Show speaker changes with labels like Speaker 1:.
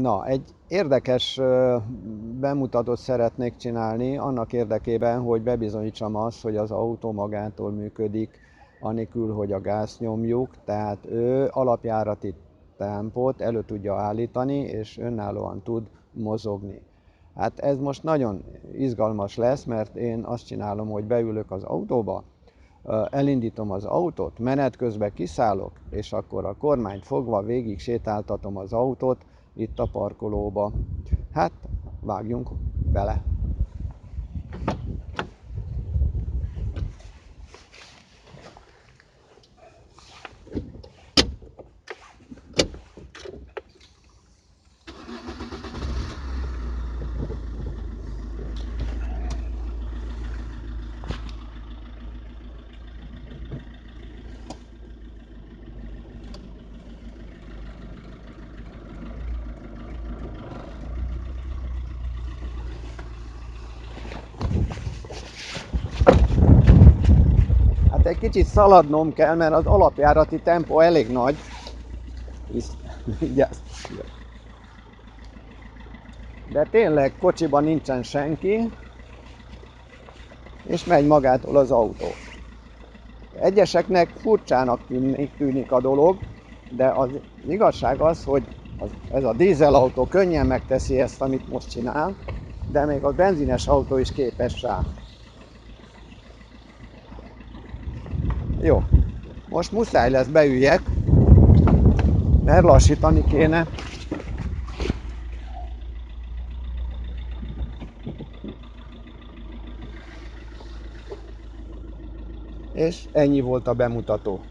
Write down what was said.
Speaker 1: Na, egy érdekes bemutatót szeretnék csinálni annak érdekében, hogy bebizonyítsam azt, hogy az autó magától működik, anélkül, hogy a gázt nyomjuk, tehát ő alapjárati tempót elő tudja állítani, és önállóan tud mozogni. Hát ez most nagyon izgalmas lesz, mert én azt csinálom, hogy beülök az autóba, elindítom az autót, menet közben kiszállok, és akkor a kormányt fogva végig sétáltatom az autót itt a parkolóba. Hát, vágjunk bele! Hát egy kicsit szaladnom kell, mert az alapjárati tempó elég nagy. De tényleg kocsiban nincsen senki, és megy magától az autó. Egyeseknek furcsának tűnik a dolog, de az igazság az, hogy ez a dízelautó könnyen megteszi ezt, amit most csinál, de még a benzines autó is képes rá. Jó, most muszáj lesz beüljek, mert lassítani kéne. És ennyi volt a bemutató.